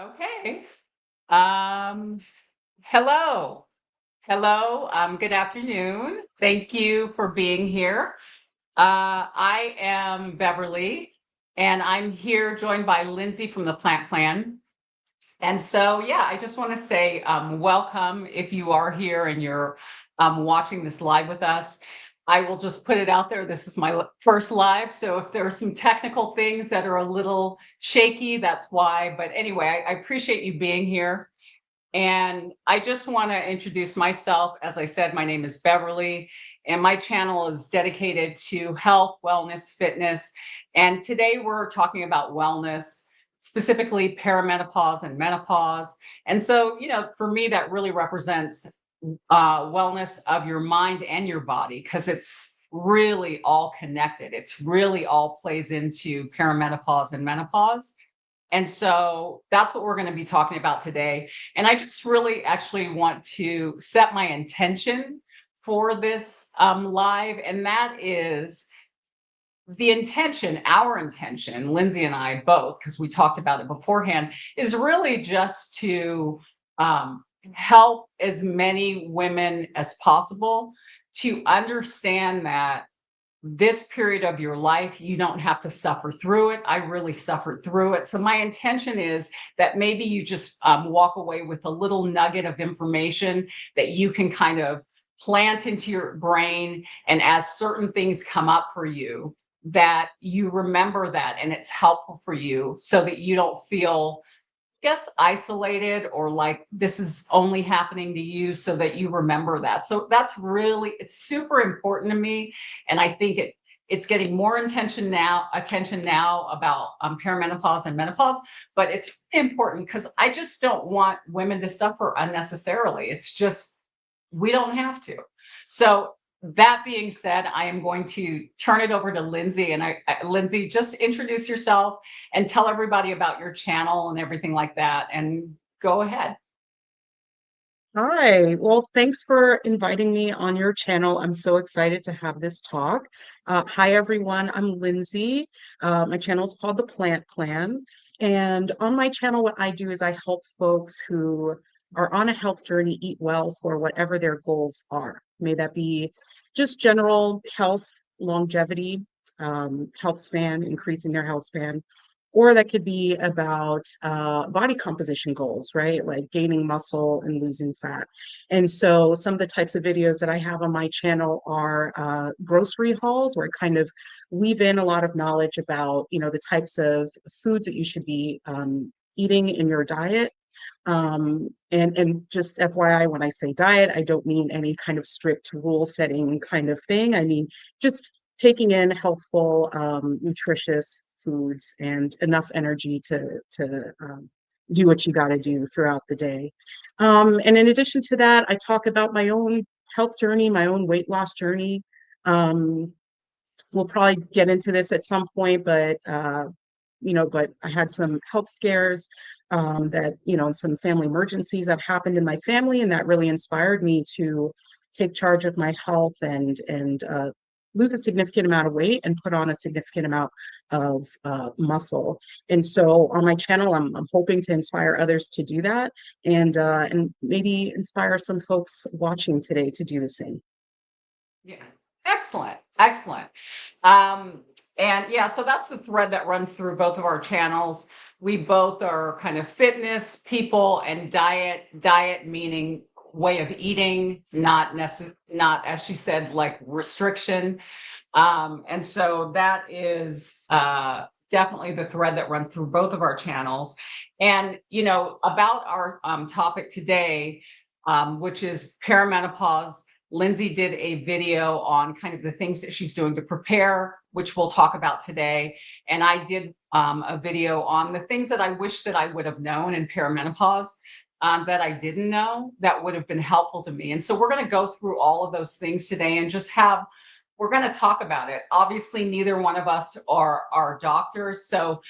Okay. Um, hello. Hello. Good afternoon. Thank you for being here. I am Beverly, and I'm here joined by Lindsay from the Plant Plan. And so, yeah, I just want to say welcome if you are here and you're watching this live with us. I will just put it out there. This is my first live. So if there are some technical things that are a little shaky, that's why. But anyway, I appreciate you being here. And I just want to introduce myself. As I said, my name is Beverly, and my channel is dedicated to health, wellness, fitness. And today we're talking about wellness, specifically perimenopause and menopause. And so, for me, that really represents wellness of your mind and your body because it's really all connected. It's really all plays into perimenopause and menopause. And so that's what we're going to be talking about today. And I just really actually want to set my intention for this live. And that is the intention, our intention, Lindsay and I both, because we talked about it beforehand, is really just to help as many women as possible to understand that this period of your life, you don't have to suffer through it. I really suffered through it. So my intention is that maybe you just walk away with a little nugget of information that you can kind of plant into your brain. And as certain things come up for you, that you remember that and it's helpful for you so that you don't feel isolated or like this is only happening to you, so that you remember that. So that's really, it's super important to me. And I think it's getting more attention now about perimenopause and menopause, but it's important because I just don't want women to suffer unnecessarily. It's just, we don't have to. So that being said, I am going to turn it over to Lindsay. And Lindsay, just introduce yourself and tell everybody about your channel and everything like that. And go ahead. Hi, well, thanks for inviting me on your channel. I'm so excited to have this talk. Hi, everyone. I'm Lindsay. My channel is called The Plant Plan. And on my channel, what I do is I help folks who are on a health journey eat well for whatever their goals are. May that be just general health, longevity, health span, increasing their health span, or that could be about body composition goals, right? Like gaining muscle and losing fat. And so some of the types of videos that I have on my channel are grocery hauls, where I kind of weave in a lot of knowledge about, the types of foods that you should be eating in your diet. And just FYI, when I say diet, I don't mean any kind of strict rule setting kind of thing. I mean, just taking in healthful, nutritious foods and enough energy to do what you got to do throughout the day. And in addition to that, I talk about my own health journey, my own weight loss journey. Um, we'll probably get into this at some point, but I had some health scares that, and some family emergencies that happened in my family, and that really inspired me to take charge of my health and lose a significant amount of weight and put on a significant amount of muscle. And so on my channel, I'm hoping to inspire others to do that, and maybe inspire some folks watching today to do the same. Yeah. Excellent. Excellent. Um, and yeah, so that's the thread that runs through both of our channels. We both are kind of fitness people and diet meaning way of eating, not as she said, like restriction. And so that is definitely the thread that runs through both of our channels. And, about our topic today, which is perimenopause. Lindsay did a video on kind of the things that she's doing to prepare, which we'll talk about today. And I did a video on the things that I wish that I would have known in perimenopause, that I didn't know that would have been helpful to me. And so we're going to go through all of those things today and just we're going to talk about it. Obviously, neither one of us are doctors. So,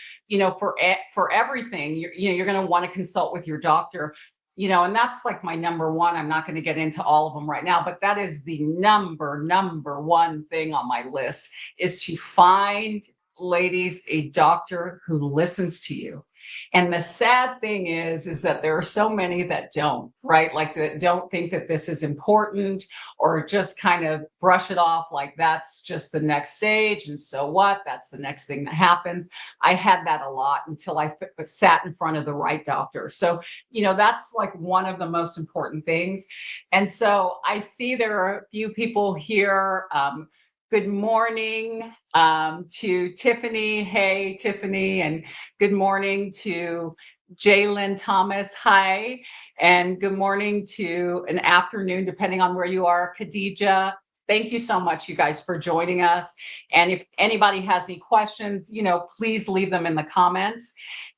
for everything, you're going to want to consult with your doctor. And that's like my number one. I'm not going to get into all of them right now, but that is the number one thing on my list, is to find, ladies, a doctor who listens to you. And the sad thing is that there are so many that don't, right? Like that don't think that this is important, or just kind of brush it off like that's just the next stage. And so what? That's the next thing that happens. I had that a lot until I sat in front of the right doctor. So, that's like one of the most important things. And so I see there are a few people here. Good morning to Tiffany. Hey, Tiffany. And good morning to Jalen Thomas. Hi. And good morning to an afternoon, depending on where you are, Khadija. Thank you so much, you guys, for joining us. And if anybody has any questions, please leave them in the comments.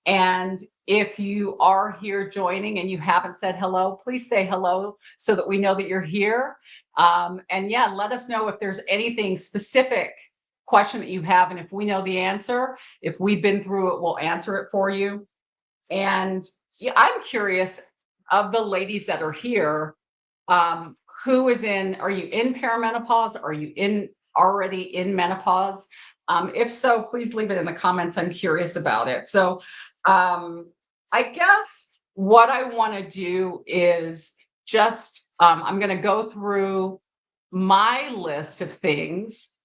And if you are here joining and you haven't said hello, please say hello so that we know that you're here. And yeah, let us know if there's anything specific question that you have. And if we know the answer, if we've been through it, we'll answer it for you. And yeah, I'm curious, of the ladies that are here, are you in perimenopause? Are you already in menopause? If so, please leave it in the comments. I'm curious about it. So I guess what I want to do is just, I'm going to go through my list of things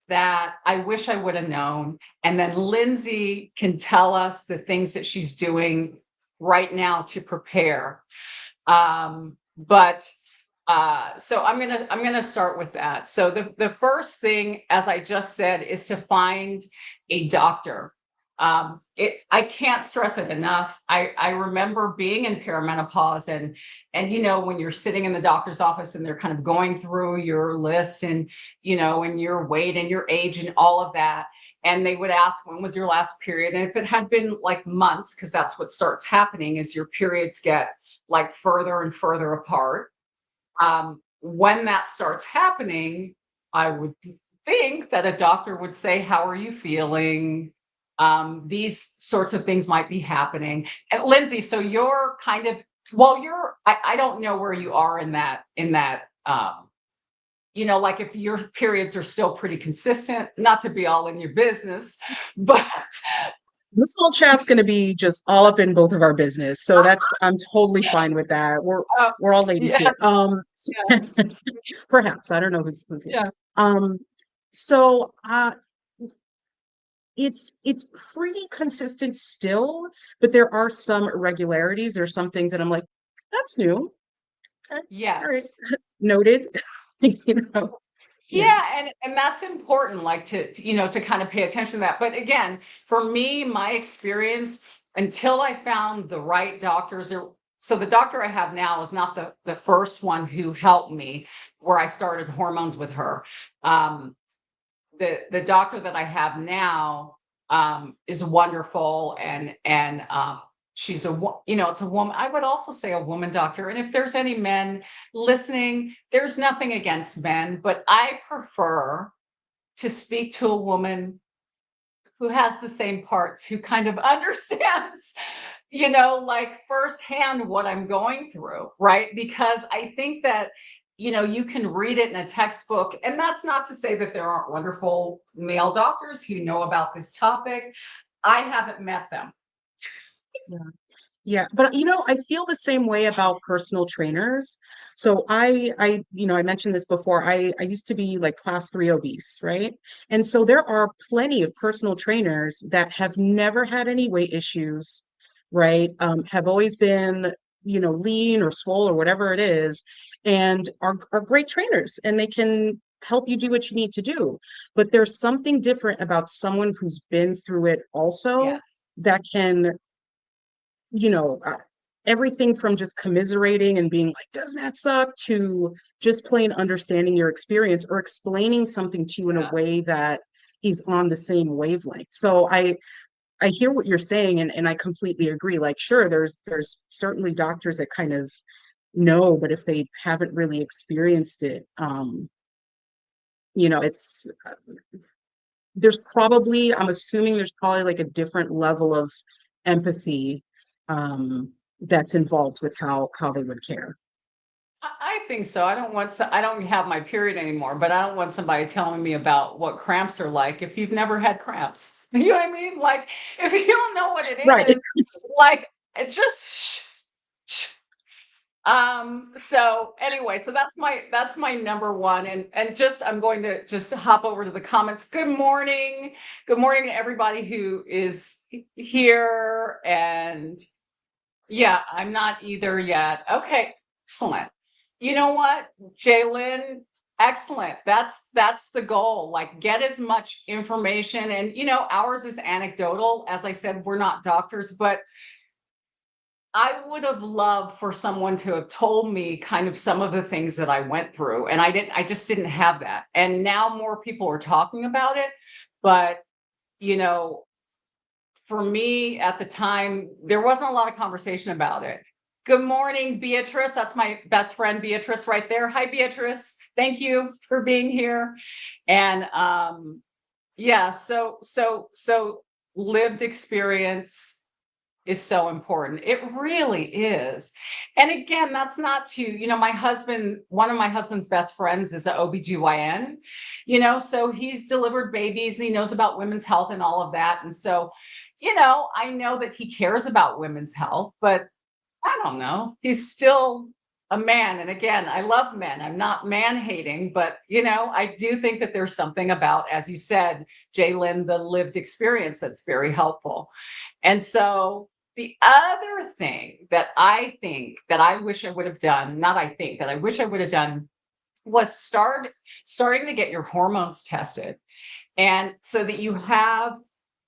that I wish I would have known. And then Lindsay can tell us the things that she's doing right now to prepare. So I'm gonna start with that. So the first thing, as I just said, is to find a doctor. I can't stress it enough. I remember being in perimenopause, and when you're sitting in the doctor's office and they're kind of going through your list and and your weight and your age and all of that, and they would ask, when was your last period? And if it had been like months, because that's what starts happening, is your periods get like further and further apart. When that starts happening, I would think that a doctor would say, how are you feeling? These sorts of things might be happening. And Lindsay, so you're kind of, I don't know where you are in that, like if your periods are still pretty consistent, not to be all in your business, but this whole chat's going to be just all up in both of our business, so I'm totally fine with that. We're all ladies yeah, here. yeah, Perhaps I don't know who's here. yeah. So it's pretty consistent still, but there are some irregularities. There's some things that I'm like, that's new. Okay, Yes. all right, noted. Yeah. Yeah, and that's important, like to kind of pay attention to that. But again, for me, my experience, until I found the right doctors, so the doctor I have now is not the first one who helped me, where I started hormones with her. The doctor that I have now is wonderful, and she's it's a woman. I would also say a woman doctor. And if there's any men listening, there's nothing against men, but I prefer to speak to a woman who has the same parts, who kind of understands, like firsthand what I'm going through, right? Because I think that, you can read it in a textbook, and that's not to say that there aren't wonderful male doctors who know about this topic. I haven't met them. Yeah. Yeah, but I feel the same way about personal trainers. So I mentioned this before. I used to be like class 3 obese, right? And so there are plenty of personal trainers that have never had any weight issues, right? Have always been, lean or swole or whatever it is, and are great trainers, and they can help you do what you need to do. But there's something different about someone who's been through it also, Yes. that can, you know, uh, everything from just commiserating and being like, doesn't that suck, to just plain understanding your experience or explaining something to you in a Yeah. way that is on the same wavelength. So I hear what you're saying, and I completely agree. Like, sure, there's certainly doctors that kind of know, but if they haven't really experienced it, it's I'm assuming there's probably like a different level of empathy that's involved with how they would care. I think so. I don't have my period anymore, but I don't want somebody telling me about what cramps are like if you've never had cramps. You know what I mean? Like, if you don't know what it Right. is, like, it just so anyway, so that's my number one. And just I'm going to just hop over to the comments. Good morning. Good morning to everybody who is here. And yeah, I'm not either yet. Okay, excellent. You know what, Jalen? Excellent. That's the goal. Like, get as much information. And ours is anecdotal. As I said, we're not doctors, but I would have loved for someone to have told me kind of some of the things that I went through. And I just didn't have that. And now more people are talking about it. But, you know, for me at the time, there wasn't a lot of conversation about it. Good morning, Beatrice. That's my best friend, Beatrice, right there. Hi, Beatrice. Thank you for being here. And yeah, so lived experience is so important. It really is. And again, that's not to, my husband, one of my husband's best friends is an OBGYN, so he's delivered babies and he knows about women's health and all of that. And so, I know that he cares about women's health, but I don't know. He's still a man. And again, I love men. I'm not man hating, but I do think that there's something about, as you said, Jalen, the lived experience that's very helpful. And so the other thing that I think that I wish I would have done, not I think that I wish I would have done, was starting to get your hormones tested. And so that you have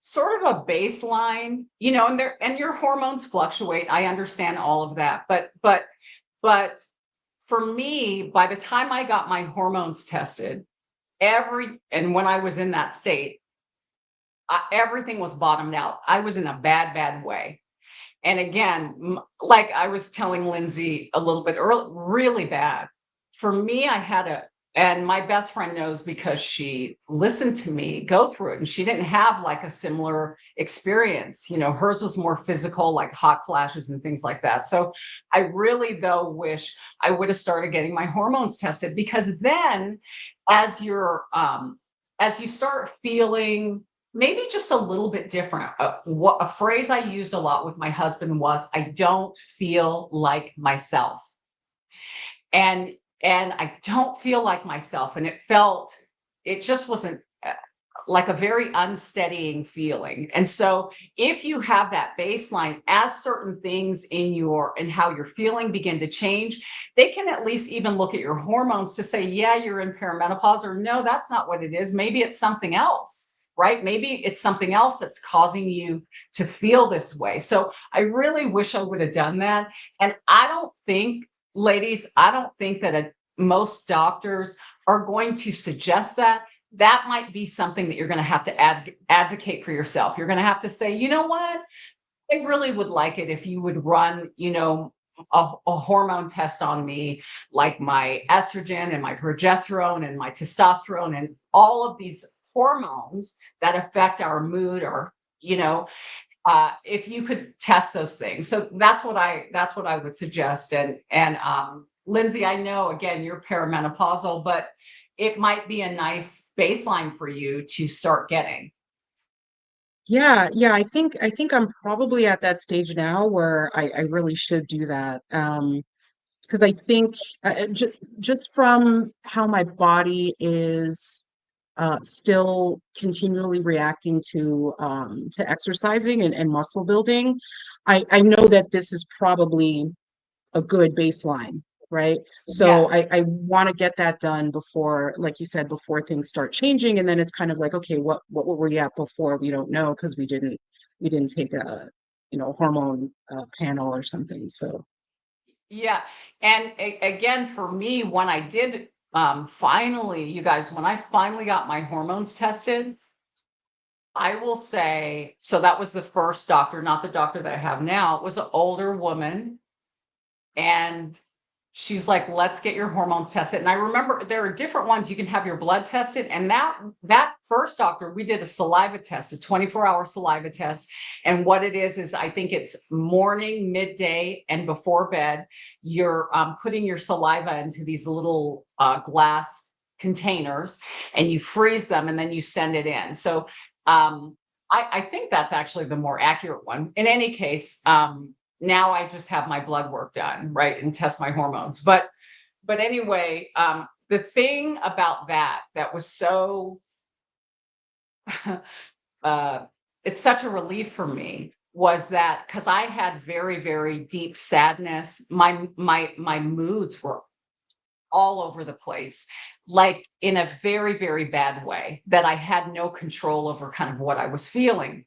sort of a baseline, and your hormones fluctuate. I understand all of that. But for me, by the time I got my hormones tested, and when I was in that state, everything was bottomed out. I was in a bad way. And again, like I was telling Lindsay a little bit earlier, really bad. For me, and my best friend knows because she listened to me go through it, and she didn't have like a similar experience. Hers was more physical, like hot flashes and things like that. So I really, though, wish I would have started getting my hormones tested, because then as as you start feeling maybe just a little bit different. What a phrase I used a lot with my husband was, "I don't feel like myself," and I don't feel like myself, and it just wasn't like a very unsteadying feeling. And so, if you have that baseline, as certain things in how you're feeling begin to change, they can at least even look at your hormones to say, "Yeah, you're in perimenopause," or "No, that's not what it is. Maybe it's something else." Right? Maybe it's something else that's causing you to feel this way. So I really wish I would have done that. And ladies, I don't think that most doctors are going to suggest that. That might be something that you're going to have to advocate for yourself. You're going to have to say, you know what? I really would like it if you would run, a hormone test on me, like my estrogen and my progesterone and my testosterone and all of these hormones that affect our mood, or if you could test those things. So that's what I would suggest. And Lindsay, I know again you're perimenopausal, but it might be a nice baseline for you to start getting. Yeah, I think I'm probably at that stage now where I really should do that. Because I think just from how my body is still continually reacting to exercising and muscle building, I know that this is probably a good baseline, right? So Yes. I want to get that done before, like you said, before things start changing. And then it's kind of like, okay, what were we at before? We don't know because we didn't take a hormone panel or something. So Yeah. And again, for me, when I did finally, you guys, when I finally got my hormones tested, I will say, so that was the first doctor, not the doctor that I have now. It was an older woman. And she's like, let's get your hormones tested. And I remember there are different ones. You can have your blood tested. And that first doctor, we did a saliva test, a 24-hour saliva test. And what it is I think it's morning, midday, and before bed, you're putting your saliva into these little glass containers, and you freeze them, and then you send it in. So I think that's actually the more accurate one. In any case, now I just have my blood work done, right, and test my hormones. But anyway, the thing about that was so it's such a relief for me was that because I had very, very deep sadness. My moods were all over the place, like in a very, very bad way, that I had no control over kind of what I was feeling.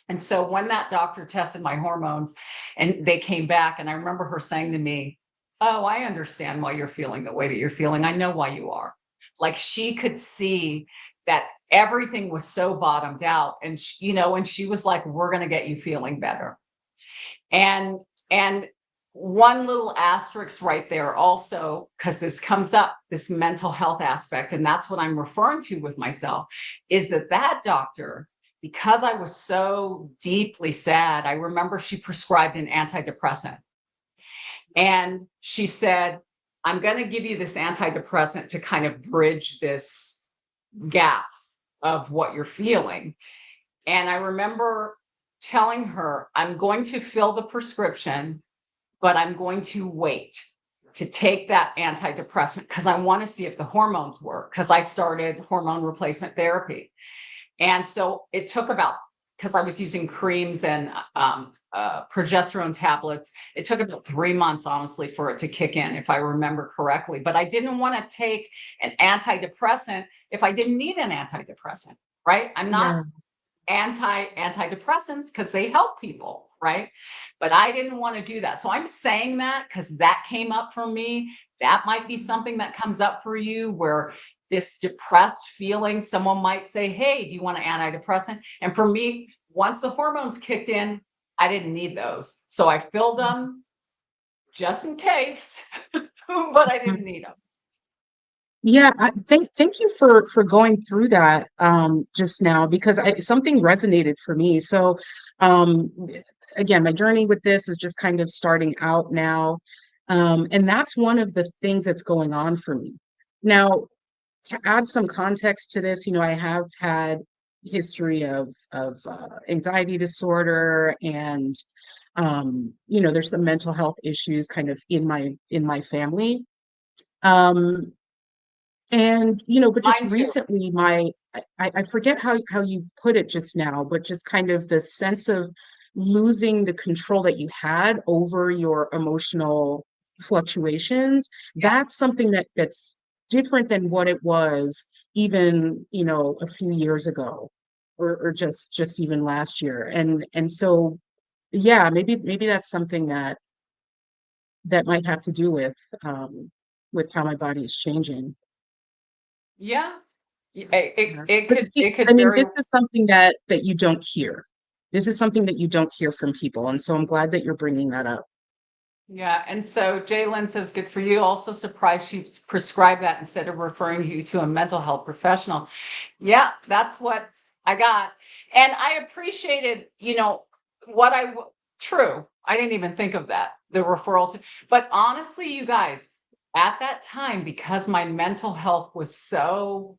And so when that doctor tested my hormones and they came back, and I remember her saying to me, oh, I understand why you're feeling the way that you're feeling. I know why you are. Like, she could see that everything was so bottomed out. And, and she was like, we're going to get you feeling better. And one little asterisk right there also, because this comes up, this mental health aspect, and that's what I'm referring to with myself, is that doctor, because I was so deeply sad, I remember she prescribed an antidepressant. And she said, I'm going to give you this antidepressant to kind of bridge this gap of what you're feeling. And I remember telling her, I'm going to fill the prescription, but I'm going to wait to take that antidepressant because I want to see if the hormones work, because I started hormone replacement therapy. And so it took about, because I was using creams and progesterone tablets, it took about 3 months, honestly, for it to kick in, if I remember correctly. But I didn't want to take an antidepressant if I didn't need an antidepressant, right? I'm not antidepressants because they help people, right? But I didn't want to do that. So I'm saying that because that came up for me. That might be something that comes up for you, where this depressed feeling, someone might say, hey, do you want an antidepressant? And for me, once the hormones kicked in, I didn't need those. So I filled them just in case, but I didn't need them. Yeah, thank you for going through that just now, because something resonated for me. So um again, my journey with this is just kind of starting out now. And that's one of the things that's going on for me. Now, to add some context to this, I have had history of anxiety disorder, and there's some mental health issues kind of in my family. Um, and but just Mine too. recently, I forget how you put it just now, but just kind of the sense of losing the control that you had over your emotional fluctuations. Yes. That's something that's different than what it was even, a few years ago, or just even last year. And so, yeah, maybe that's something that might have to do with how my body is changing. Yeah. Yeah. It But could, see, it could I mean, very. this is something that you don't hear. This is something that you don't hear from people, and so I'm glad that you're bringing that up. Yeah, and so Jalen says, good for you. Also surprised she prescribed that instead of referring you to a mental health professional. Yeah, that's what I got. And I appreciated, what true. I didn't even think of that, the referral to, but honestly, you guys, at that time, because my mental health was so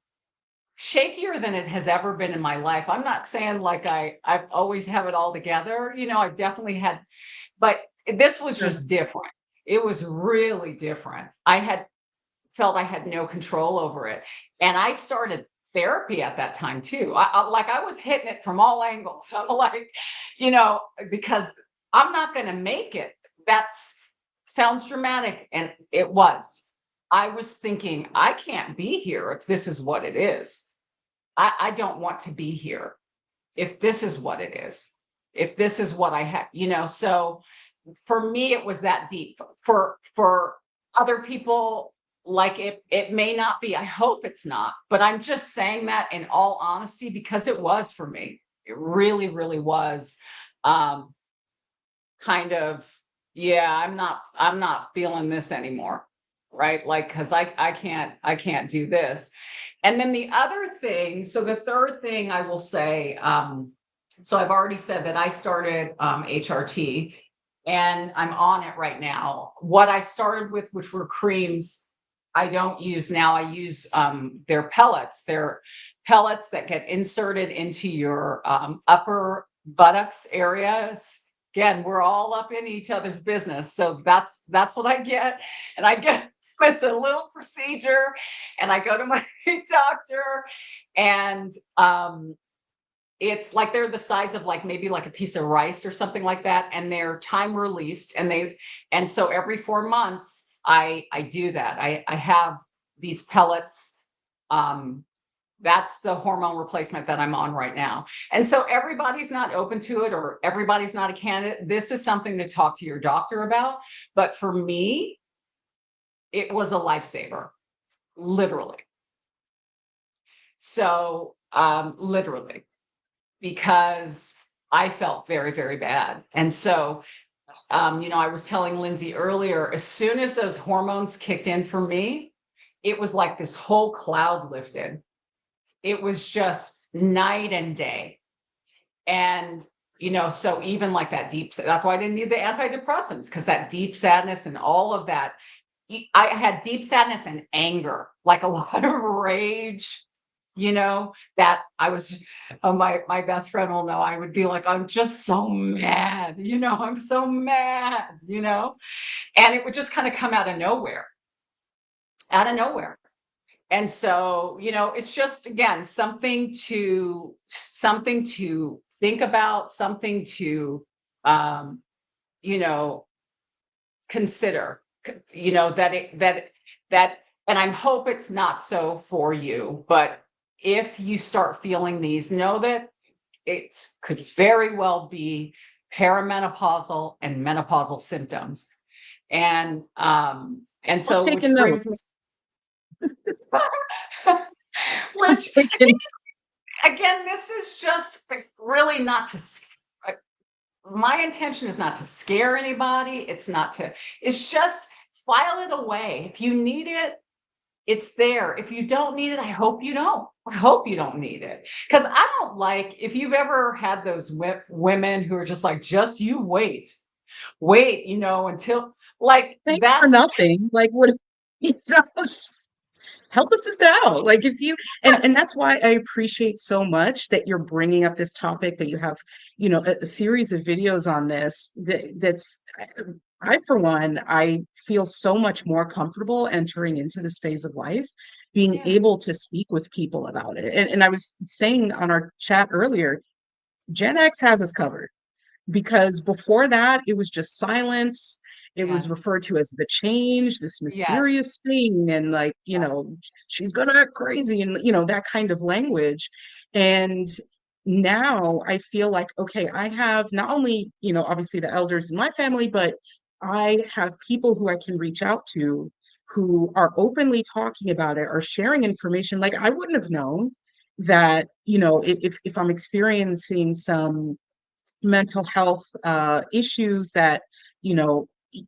shakier than it has ever been in my life. I'm not saying like I've always have it all together. I've definitely had, but this was Sure. just different. It was really different. I had felt I had no control over it. And I started therapy at that time too. I was hitting it from all angles. I'm like, because I'm not going to make it. That's sounds dramatic. And it was. I was thinking, I can't be here if this is what it is. I don't want to be here if this is what it is. If this is what I have, so for me it was that deep. For other people, like it may not be. I hope it's not, but I'm just saying that in all honesty because it was for me. It really, really was kind of. yeah, I'm not feeling this anymore. Right? Like, cause I can't do this. And then the other thing, so the third thing I will say, so I've already said that I started HRT and I'm on it right now. What I started with, which were creams, I don't use now. I use their pellets. They're pellets that get inserted into your upper buttocks areas. Again, we're all up in each other's business. So that's what I get. And I get it's a little procedure and I go to my doctor and it's like they're the size of like maybe like a piece of rice or something like that, and they're time released, and so every 4 months I do that. I have these pellets. That's the hormone replacement that I'm on right now. And so everybody's not open to it or everybody's not a candidate. This is something to talk to your doctor about. But for me, it was a lifesaver, literally. So literally, because I felt very, very bad. And so, I was telling Lindsay earlier, as soon as those hormones kicked in for me, it was like this whole cloud lifted. It was just night and day. And, so even like that that's why I didn't need the antidepressants, because that deep sadness and all of that, I had deep sadness and anger, like a lot of rage, that I was, my best friend will know, I would be like, I'm just so mad, I'm so mad, and it would just kind of come out of nowhere. And so, it's just, again, something to think about, something to, um, you know, consider, that, and I hope it's not so for you, but if you start feeling these, know that it could very well be perimenopausal and menopausal symptoms. And I'm so, taking which brings notes. me, I'm which taking again, this is just really not to, my intention is not to scare anybody. It's just file it away. If you need it, it's there. If you don't need it, I hope you don't. I hope you don't need it. Because I don't like, if you've ever had those women who are just like, just you wait, until like thanks for that's, nothing. Like, what, just help us just out. Like, if you, and that's why I appreciate so much that you're bringing up this topic, that you have, a series of videos on this. That's, I, for one, I feel so much more comfortable entering into this phase of life, being yeah, able to speak with people about it. And I was saying on our chat earlier, Gen X has us covered, because before that it was just silence. It was yes, referred to as the change, this yes, mysterious thing, and like, yes, she's gonna act crazy, and that kind of language. And now I feel like, okay, I have not only, obviously the elders in my family, but I have people who I can reach out to, who are openly talking about it, or sharing information. Like, I wouldn't have known that, if I'm experiencing some mental health issues that,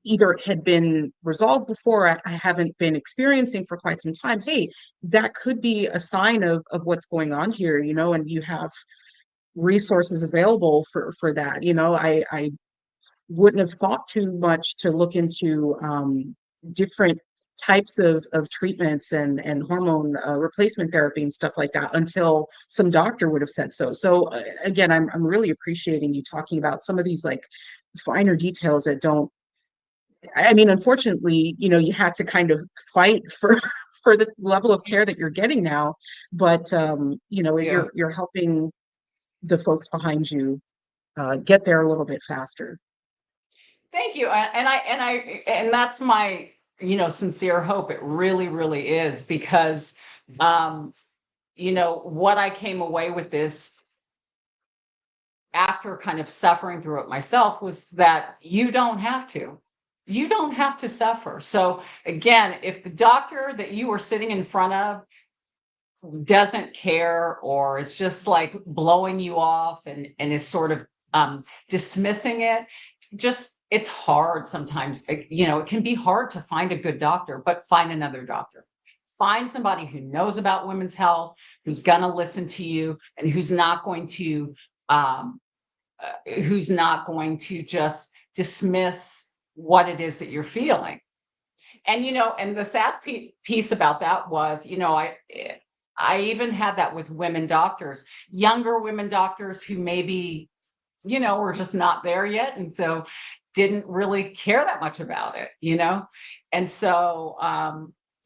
either had been resolved before, I haven't been experiencing for quite some time. Hey, that could be a sign of what's going on here, and you have resources available for that. I wouldn't have thought too much to look into different types of treatments and hormone replacement therapy and stuff like that, until some doctor would have said so. So again, I'm really appreciating you talking about some of these like finer details that don't, I mean, unfortunately, you had to kind of fight for for the level of care that you're getting now, but do. you're helping the folks behind you get there a little bit faster. Thank you. And that's my, sincere hope. It really, really is, because, um, what I came away with this after kind of suffering through it myself was that you don't have to. You don't have to suffer. So again, if the doctor that you are sitting in front of doesn't care, or is just like blowing you off and is sort of dismissing it, just it's hard sometimes, it can be hard to find a good doctor, but find another doctor. Find somebody who knows about women's health, who's going to listen to you, and um, who's not going to just dismiss what it is that you're feeling. And, and the sad piece about that was, I even had that with women doctors, younger women doctors who maybe, were just not there yet. And so didn't really care that much about it, And so,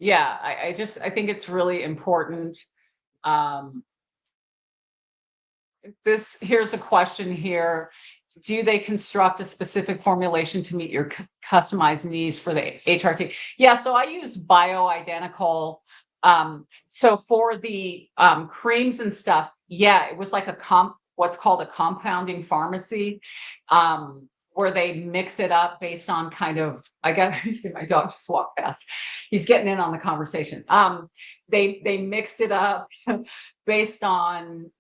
yeah, I think it's really important. Um, Here's a question here. Do they construct a specific formulation to meet your customized needs for the HRT? Yeah, so I use bioidentical. So for the creams and stuff, yeah, it was like what's called a compounding pharmacy, where they mix it up based on kind of, I got see my dog just walked past. He's getting in on the conversation. They mix it up based on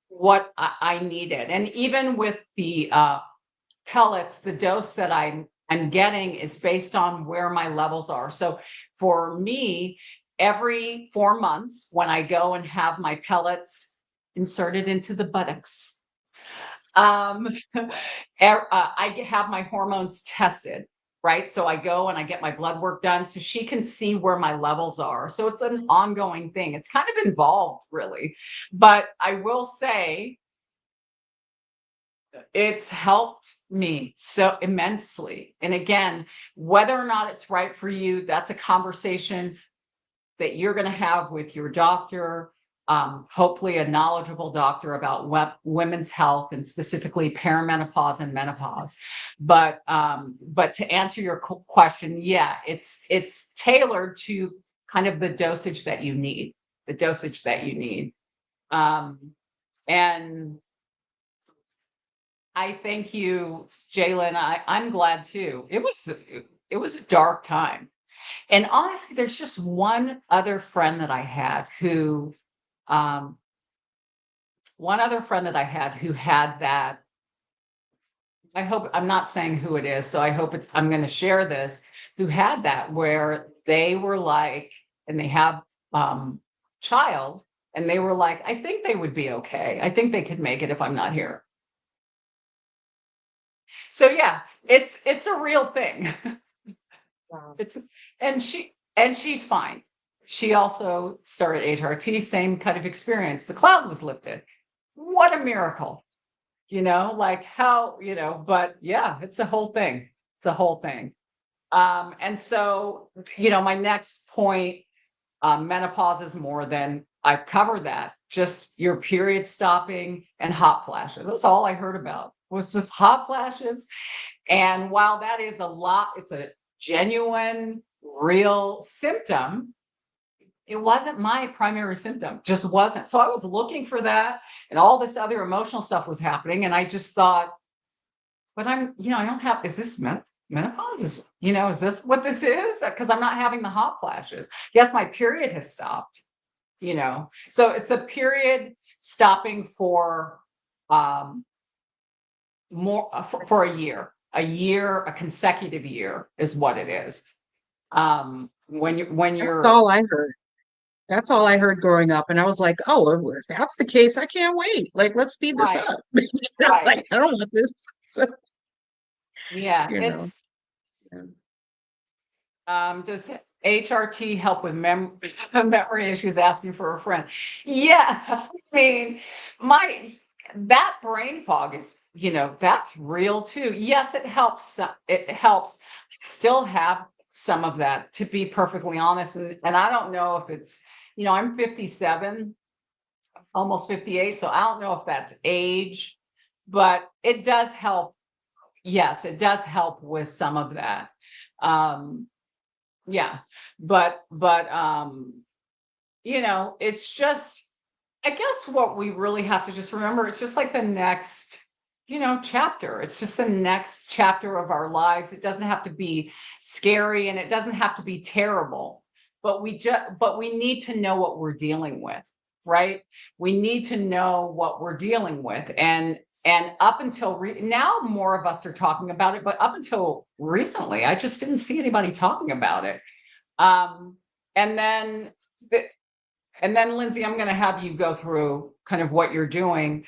what I needed. And even with the pellets, the dose that I'm getting is based on where my levels are. So for me, every 4 months, when I go and have my pellets inserted into the buttocks, I have my hormones tested, right? So I go and I get my blood work done so she can see where my levels are. So it's an ongoing thing. It's kind of involved, really. But I will say it's helped me so immensely. And again, whether or not it's right for you, that's a conversation that you're going to have with your doctor, hopefully a knowledgeable doctor about women's health and specifically perimenopause and menopause. But to answer your question, yeah, it's tailored to kind of the dosage that you need, And I thank you, Jalen. I'm glad too. It was a dark time. And honestly, there's just one other friend that I had um, who had that. I hope I'm not saying who it is, so I hope I'm going to share this. Who had that where they were like, and they have child, and they were like, I think they would be okay. I think they could make it if I'm not here. So yeah, it's a real thing. Wow. It's and she's fine. She also started HRT, same kind of experience. The cloud was lifted. What a miracle. Like how, but yeah, it's a whole thing. It's a whole thing. And so, my next point, menopause is more than I've covered that. Just your period stopping and hot flashes. That's all I heard about was just hot flashes. And while that is it's a genuine, real symptom, it wasn't my primary symptom, just wasn't. So I was looking for that, and all this other emotional stuff was happening. And I just thought, but I don't have, is this menopause? Is this what this is? Because I'm not having the hot flashes. Yes, my period has stopped, So it's the period stopping for more for a year, a consecutive year is what it is. When That's you're all I heard. That's all I heard growing up. And I was like, oh, if that's the case, I can't wait. Like, let's speed this right, up. right, Like, I don't want this. So, yeah, you know, it's yeah. does HRT help with memory issues? Asking for a friend. Yeah, I mean, that brain fog is, that's real too. Yes, it helps. It helps. Still have some of that, to be perfectly honest. And I don't know if it's, I'm 57, almost 58, so I don't know if that's age, but it does help. Yes, it does help with some of that. Um, yeah, but it's just, I guess what we really have to just remember, it's just like the next, chapter. It's just the next chapter of our lives. It doesn't have to be scary, and it doesn't have to be terrible, but we need to know what we're dealing with, right? We need to know what we're dealing with. And And up until now, more of us are talking about it, but up until recently, I just didn't see anybody talking about it. Um, and then, Lindsay, I'm going to have you go through kind of what you're doing.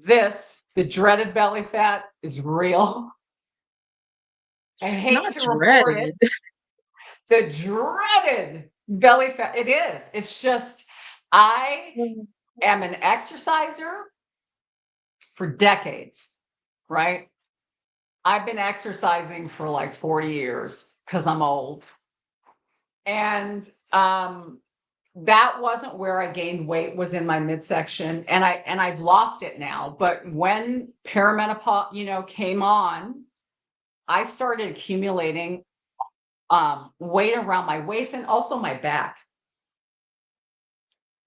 The dreaded belly fat is real. I hate Not to report it. dreaded. The dreaded belly fat. It is. It's just, I am an exerciser for decades, right? I've been exercising for like 40 years because I'm old. And that wasn't where I gained weight, was in my midsection. And I've lost it now. But when perimenopause, came on, I started accumulating weight around my waist and also my back.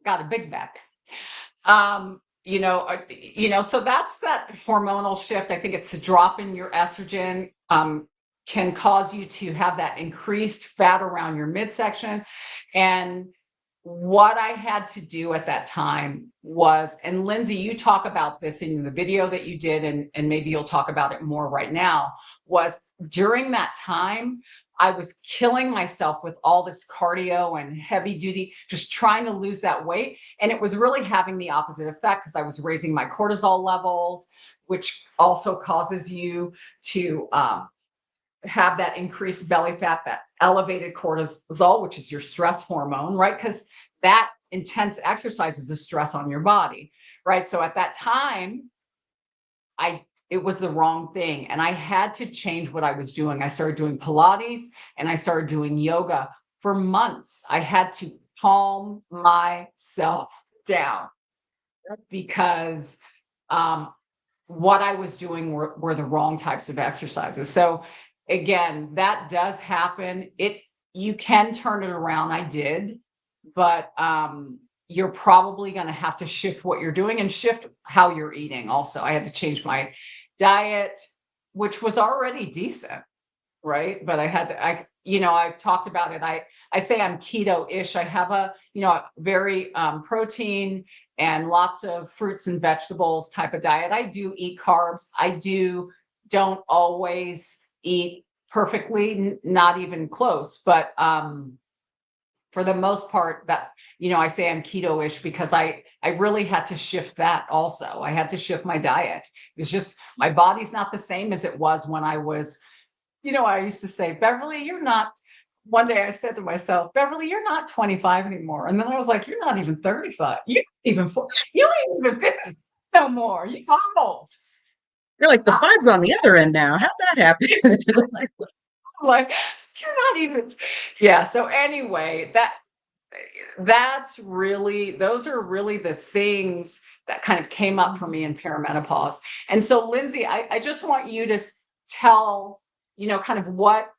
Got a big back. So that's that hormonal shift. I think it's a drop in your estrogen, can cause you to have that increased fat around your midsection. And what I had to do at that time was, and Lindsay, you talk about this in the video that you did, and maybe you'll talk about it more right now, was during that time, I was killing myself with all this cardio and heavy duty, just trying to lose that weight. And it was really having the opposite effect because I was raising my cortisol levels, which also causes you to have that increased belly fat, that elevated cortisol, which is your stress hormone, right? Because that intense exercise is a stress on your body, right? So at that time, it was the wrong thing. And I had to change what I was doing. I started doing Pilates and I started doing yoga for months. I had to calm myself down because what I was doing were the wrong types of exercises. So again, that does happen. You can turn it around. I did, but you're probably going to have to shift what you're doing and shift how you're eating. Also, I had to change my diet, which was already decent, right? But I had to, I've talked about it. I say I'm keto-ish. I have a very protein and lots of fruits and vegetables type of diet. I do eat carbs. Don't always eat perfectly, not even close, but for the most part, that I say I'm keto-ish because I really had to shift that also. I had to shift my diet. It's just my body's not the same as it was when I was, I used to say, Beverly, you're not. One day I said to myself, Beverly, you're not 25 anymore. And then I was like, you're not even 35. You ain't even 50 no more. You're old. You're like, the five's on the other end now. How'd that happen? Like, you're not even. Yeah. So anyway, those are really the things that kind of came up for me in perimenopause. And so, Lindsay, I just want you to tell, kind of what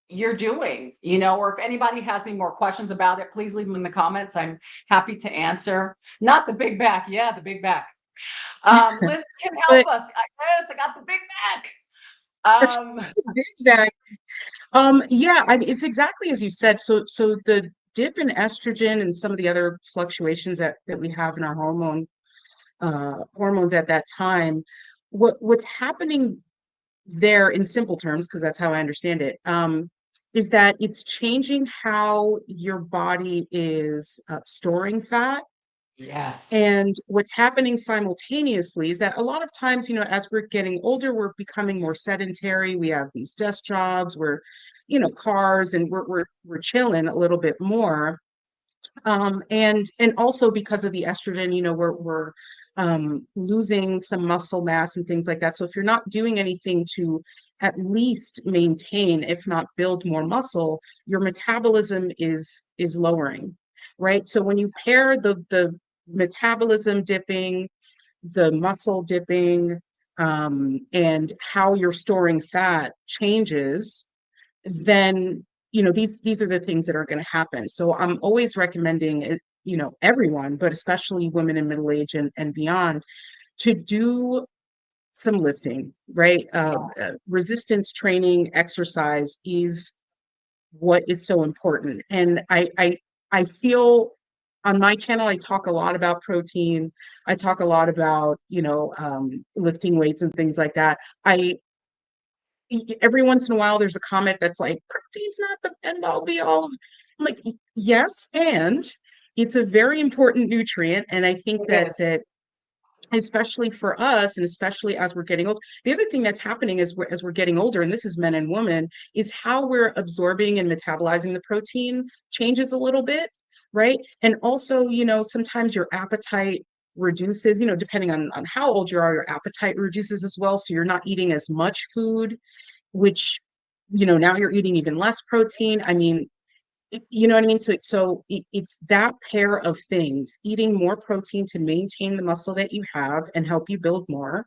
you're doing, or if anybody has any more questions about it, please leave them in the comments. I'm happy to answer. Not the big back. Yeah, the big back. Lindsay can help But us. Yes, I got the big back. big back. Yeah, it's exactly as you said. So the dip in estrogen and some of the other fluctuations that we have in our hormones at that time, what's happening there in simple terms, because that's how I understand it, is that it's changing how your body is storing fat. Yes. And what's happening simultaneously is that a lot of times, as we're getting older, we're becoming more sedentary. We have these desk jobs, cars, and we're chilling a little bit more. And also because of the estrogen, we're losing some muscle mass and things like that. So if you're not doing anything to at least maintain, if not build more muscle, your metabolism is lowering, right? So when you pair the metabolism dipping, the muscle dipping, and how you're storing fat changes, then these are the things that are going to happen. So I'm always recommending everyone, but especially women in middle age and beyond, to do some lifting, right? Resistance training exercise is what is so important. And I feel on my channel, I talk a lot about protein. I talk a lot about, lifting weights and things like that. Every once in a while, there's a comment that's like, protein's not the end all be all. I'm like, yes, and it's a very important nutrient. And I think It that is. especially for us, and especially as we're getting old, the other thing that's happening is as we're getting older, and this is men and women, is how we're absorbing and metabolizing the protein changes a little bit, right? And also, sometimes your appetite reduces, depending on how old you are, your appetite reduces as well. So you're not eating as much food, which, now you're eating even less protein. I mean, you know what I mean? It's that pair of things, eating more protein to maintain the muscle that you have and help you build more,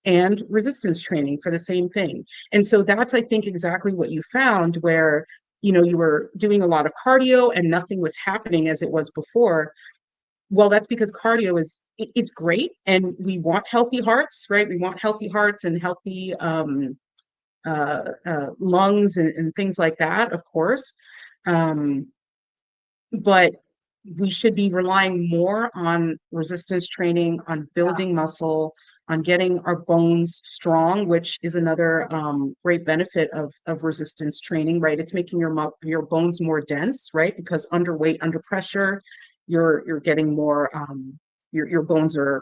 and resistance training for the same thing. And so that's, I think, exactly what you found, where, you were doing a lot of cardio and nothing was happening as it was before. Well, that's because cardio it's great, and we want healthy hearts, right? We want healthy hearts and healthy lungs and things like that, of course. Um, but we should be relying more on resistance training, on building muscle, on getting our bones strong, which is another great benefit of resistance training, right? It's making your bones more dense, right? Because underweight, under pressure, you're getting more, your bones are,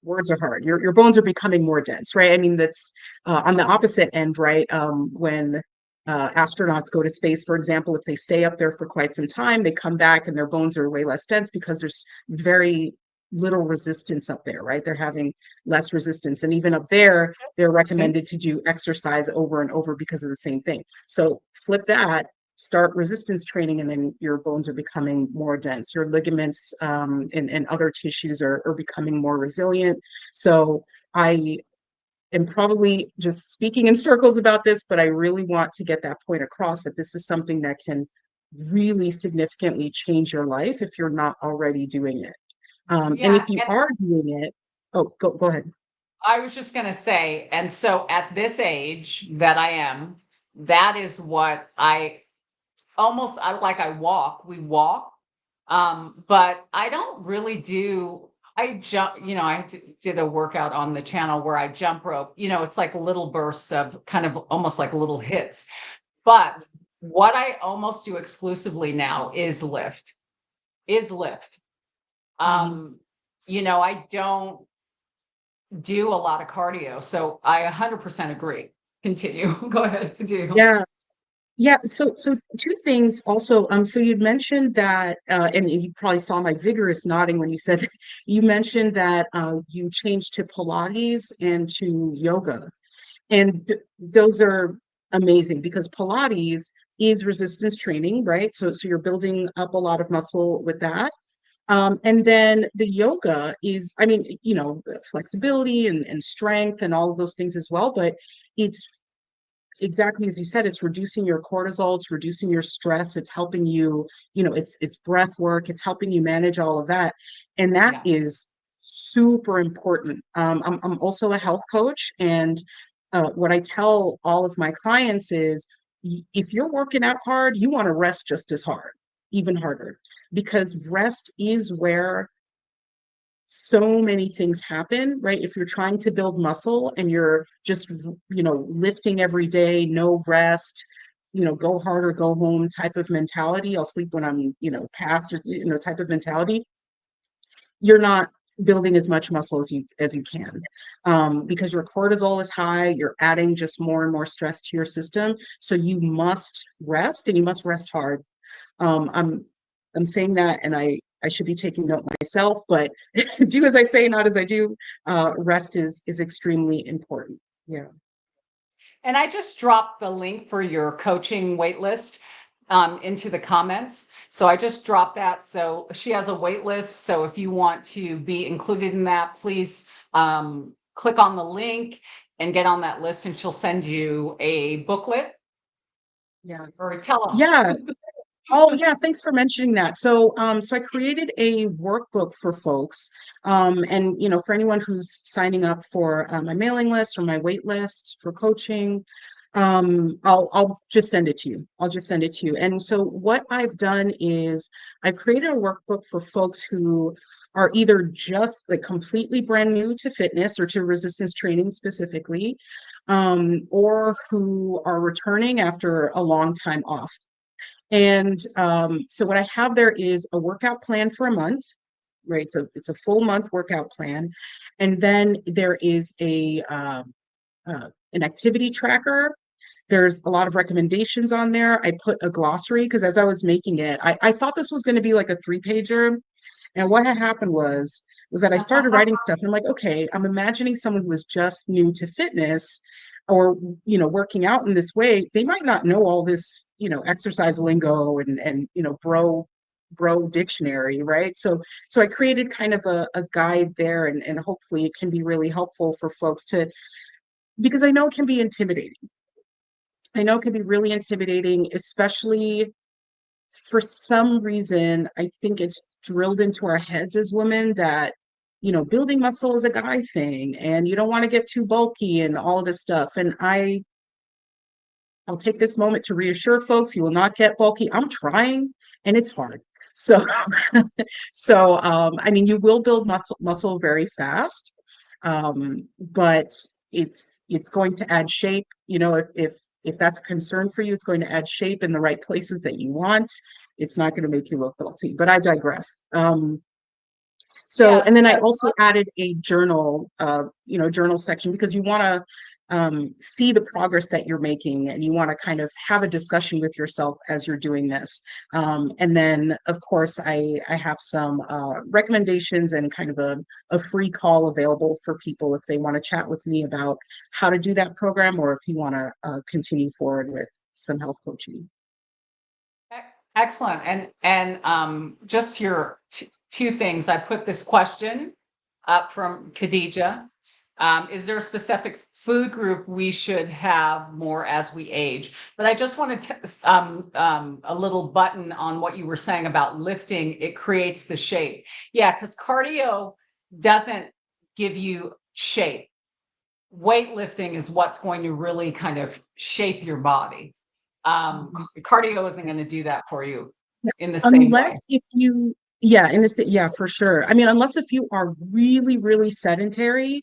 words are hard. Your bones are becoming more dense, right? I mean, that's on the opposite end, right? When astronauts go to space, for example, if they stay up there for quite some time, they come back and their bones are way less dense because there's very little resistance up there, right? They're having less resistance. And even up there, they're recommended to do exercise over and over because of the same thing. So flip that, start resistance training, and then your bones are becoming more dense. Your ligaments and other tissues are becoming more resilient. So I am probably just speaking in circles about this, but I really want to get that point across, that this is something that can really significantly change your life if you're not already doing it. And Yeah, if you and are doing it, oh, go ahead. I was just going to say, and so at this age that I am, that is what I walk, we walk, but I don't really do, I jump, did a workout on the channel where I jump rope, it's like little bursts of kind of almost like little hits. But what I almost do exclusively now is lift. Mhm. Um, I don't do a lot of cardio. So I 100% agree. Continue. Go ahead. Continue. Yeah. Yeah, so two things also. So you'd mentioned that, and you probably saw my vigorous nodding when you said you mentioned that you changed to Pilates and to yoga, and those are amazing because Pilates is resistance training, right? So you're building up a lot of muscle with that. And then the yoga is, I mean, flexibility and strength and all of those things as well, but it's exactly as you said, it's reducing your cortisol, it's reducing your stress, it's helping you, it's breath work, it's helping you manage all of that. And that Yeah. is super important. I'm also a health coach, and what I tell all of my clients is, if you're working out hard, you want to rest just as hard, even harder, because rest is where so many things happen, right? If you're trying to build muscle and you're just, lifting every day, no rest, go hard or go home type of mentality, I'll sleep when I'm, past, type of mentality, you're not building as much muscle as you can, because your cortisol is high, you're adding just more and more stress to your system. So you must rest, and you must rest hard. I'm saying that, and I should be taking note myself, but do as I say, not as I do. Rest is extremely important. Yeah. And I just dropped the link for your coaching waitlist into the comments. So I just dropped that. So she has a wait list. So if you want to be included in that, please click on the link and get on that list, and she'll send you a booklet Yeah. or tell Yeah. them. Oh, yeah, thanks for mentioning that. So I created a workbook for folks. And for anyone who's signing up for my mailing list or my wait list for coaching, I'll just send it to you. I'll just send it to you. And so what I've done is I've created a workbook for folks who are either just like completely brand new to fitness or to resistance training specifically, or who are returning after a long time off. And so what I have there is a workout plan for a month, right? So it's a full month workout plan. And then there is an activity tracker. There's a lot of recommendations on there. I put a glossary because as I was making it, I thought this was going to be like a 3-pager. And what had happened was that I started writing stuff and I'm like, okay, I'm imagining someone who was just new to fitness or, working out in this way. They might not know all this, exercise lingo and, bro dictionary, right? So I created kind of a guide there and hopefully it can be really helpful for folks because I know it can be intimidating. I know it can be really intimidating, especially for some reason. I think it's drilled into our heads as women that, building muscle is a guy thing and you don't want to get too bulky and all of this stuff. And I'll take this moment to reassure folks, you will not get bulky. I'm trying and it's hard. So, I mean, you will build muscle very fast, but it's going to add shape. If that's a concern for you, it's going to add shape in the right places that you want. It's not going to make you look bulky. But I digress. Yes, And then I yes. also added a journal, journal section because you want to see the progress that you're making and you want to kind of have a discussion with yourself as you're doing this. And then, of course, I have some recommendations and kind of a free call available for people if they want to chat with me about how to do that program or if you want to continue forward with some health coaching. Excellent. And just your two things. I put this question up from Khadija. Is there a specific food group we should have more as we age? But I just wanted to a little button on what you were saying about lifting. It creates the shape. Yeah, because cardio doesn't give you shape. Weightlifting is what's going to really kind of shape your body. Cardio isn't going to do that for you in the same way. Unless if you, yeah, yeah, for sure. I mean, unless if you are really, really sedentary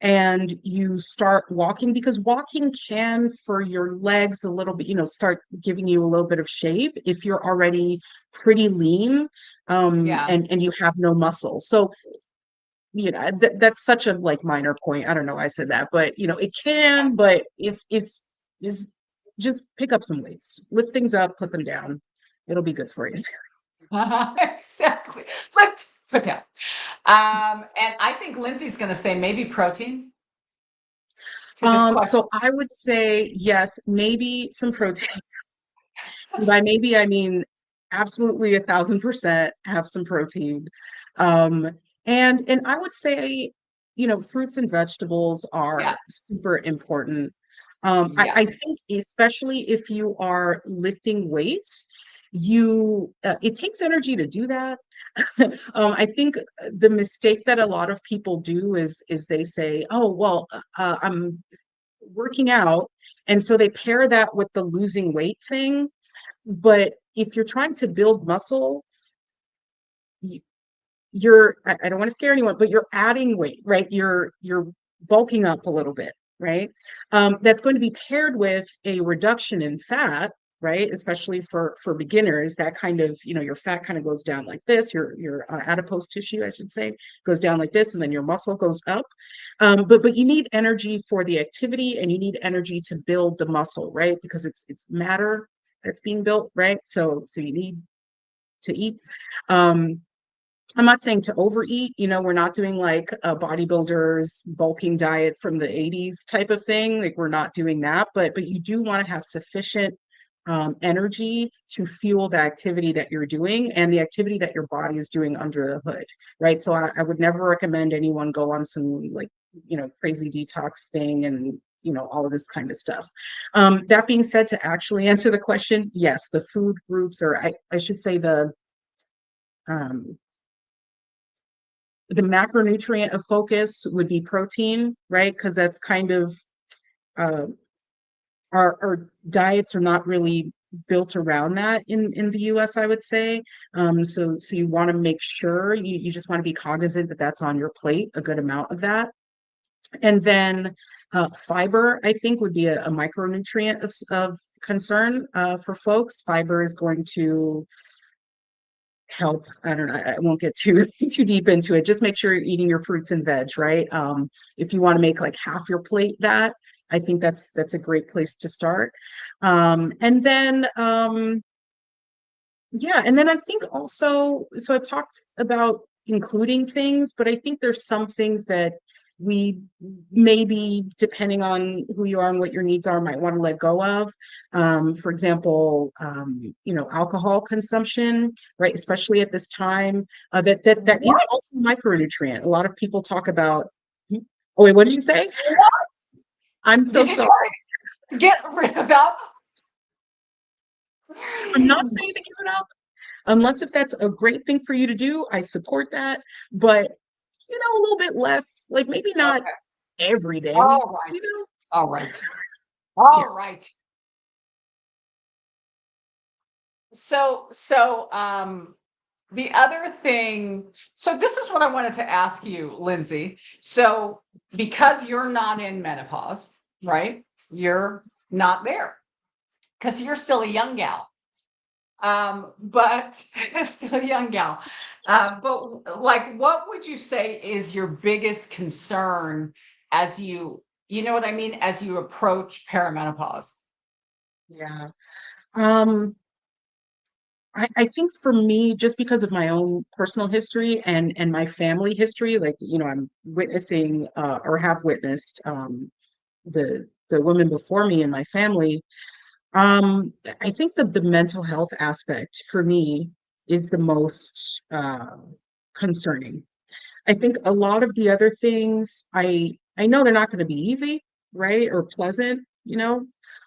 and you start walking, because walking can for your legs a little bit, start giving you a little bit of shape if you're already pretty lean, Yeah. and you have no muscle. So, that's such a like minor point. I don't know why I said that, but it can, but it's just pick up some weights, lift things up, put them down. It'll be good for you. Exactly. Put down. And I think Lindsay's going to say maybe protein to this question. So I would say yes, maybe some protein. By maybe I mean absolutely 1,000% have some protein. And I would say, fruits and vegetables are Yes. super important. I Yes. think especially if you are lifting weights, it takes energy to do that. I think the mistake that a lot of people do is they say, oh, well, I'm working out. And so they pair that with the losing weight thing. But if you're trying to build muscle, I don't want to scare anyone, but you're adding weight, right? You're bulking up a little bit, right? That's going to be paired with a reduction in fat, right? Especially for beginners, that kind of, your fat kind of goes down like this, your adipose tissue, I should say, goes down like this, and then your muscle goes up. But you need energy for the activity, and you need energy to build the muscle, right? Because it's matter that's being built, right? So you need to eat. I'm not saying to overeat, we're not doing like a bodybuilder's bulking diet from the 80s type of thing. Like we're not doing that, but you do want to have sufficient energy to fuel the activity that you're doing and the activity that your body is doing under the hood, right? So I would never recommend anyone go on some like, crazy detox thing and all of this kind of stuff. That being said, to actually answer the question, yes, the food groups, or I should say um, the macronutrient of focus would be protein, right? Because that's kind of uh, our diets are not really built around that in the US, I would say. So you want to make sure you just want to be cognizant that that's on your plate, a good amount of that. And then fiber, I think, would be a micronutrient of concern for folks. Fiber is going to help. I don't know. I won't get too deep into it. Just make sure you're eating your fruits and veg, right? If you want to make like half your plate that, I think that's a great place to start. And then yeah, and then I think also, so I've talked about including things, but I think there's some things that we maybe, depending on who you are and what your needs are, might want to let go of. For example, alcohol consumption, right? Especially at this time, that is What? also a micronutrient. A lot of people talk about. Oh wait, what did you say? What? I'm so Did you sorry. try to get rid of alcohol? I'm not saying to give it up, unless if that's a great thing for you to do. I support that, but a little bit less, like maybe not Okay. every day, All right. you know? All right. Yeah. All right. So, the other thing, so this is what I wanted to ask you, Lindsay. So, because you're not in menopause, right? You're not there because you're still a young gal. But still a young gal. But like, what would you say is your biggest concern as you know what I mean, as you approach perimenopause? Yeah. Um, I think for me, just because of my own personal history and my family history, like, I'm witnessing or have witnessed the women before me in my family. I think the mental health aspect for me is the most concerning. I think a lot of the other things, I know they're not going to be easy, right, or pleasant,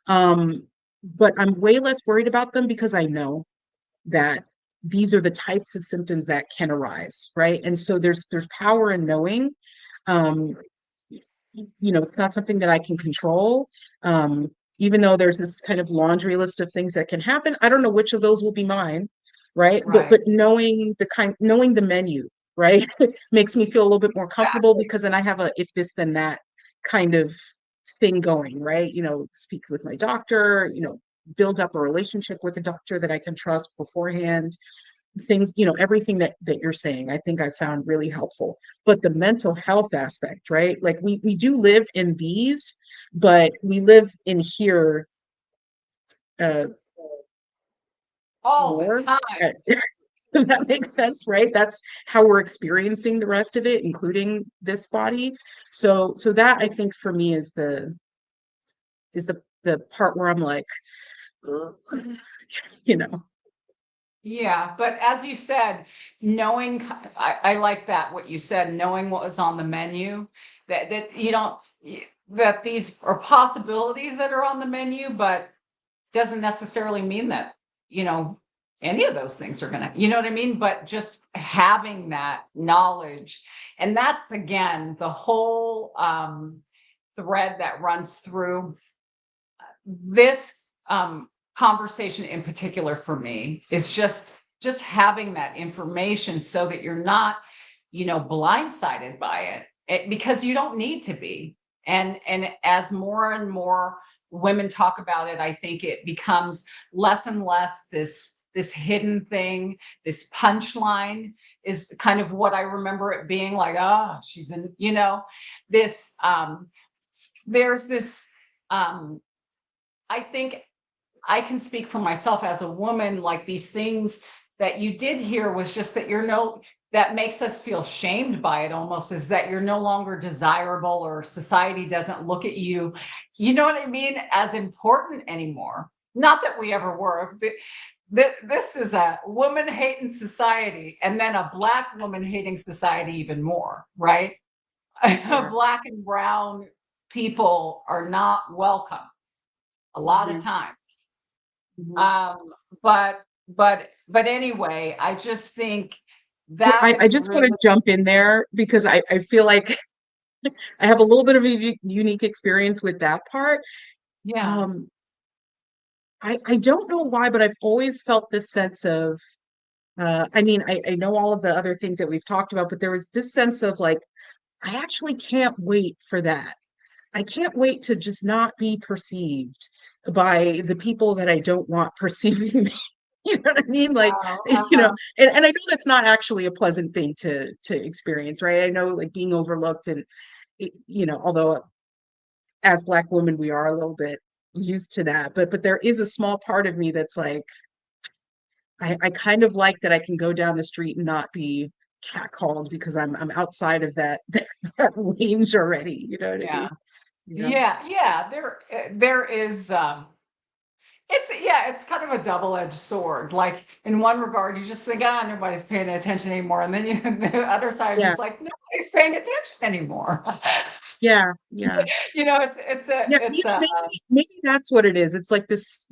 but I'm way less worried about them because I know that these are the types of symptoms that can arise, right? And so there's power in knowing. Um, it's not something that I can control. Even though there's this kind of laundry list of things that can happen, I don't know which of those will be mine, right? But Right. knowing the menu, right, makes me feel a little bit more comfortable Exactly. because then I have a if this then that kind of thing going, right? Speak with my doctor, build up a relationship with a doctor that I can trust beforehand. Things, everything that you're saying, I think I found really helpful. But the mental health aspect, right? Like we do live in these, but we live in here uh All the more. time. If that makes sense, right? That's how we're experiencing the rest of it, including this body. So that I think for me is the part where I'm like, ugh, you know. Yeah, but as you said, knowing, I like that what you said, knowing what was on the menu, that you don't that these are possibilities that are on the menu, but doesn't necessarily mean that, you know, any of those things are gonna, you know what I mean? But just having that knowledge, and that's again the whole thread that runs through this conversation in particular for me is just having that information so that you're not, blindsided by because you don't need to be. And as more and more women talk about it, I think it becomes less and less this hidden thing. This punchline is kind of what I remember it being like. Oh, she's in, this there's this I think I can speak for myself as a woman, like these things that you did hear was just that that makes us feel shamed by it almost, is that you're no longer desirable, or society doesn't look at you, you know what I mean, as important anymore. Not that we ever were. This is a woman hating society, and then a Black woman hating society even more, right? Yeah. Black and brown people are not welcome a lot of Mhm, times. mhm. Um, but anyway, I just think Well, that I was just want really to jump in there because I feel like I have a little bit of a unique experience with that part. Yeah. Um, I don't know why, but I've always felt this sense of, I mean, I know all of the other things that we've talked about, but there was this sense of like, I actually can't wait for that. I can't wait to just not be perceived by the people that I don't want perceiving me. You know what I mean? Like, Wow. and I know that's not actually a pleasant thing to experience, right? I know like being overlooked and although as Black women we are a little bit used to that, but there is a small part of me that's like, I kind of like that I can go down the street and not be catcalled because I'm outside of that that range already. You know what I Yeah. mean? Yeah. Yeah. Yeah. There is, it's kind of a double-edged sword. Like in one regard, you just think, ah, nobody's paying attention anymore. And then the other side Yeah. is like, nobody's paying attention anymore. Yeah. Yeah. Yeah, maybe that's what it is. It's like this,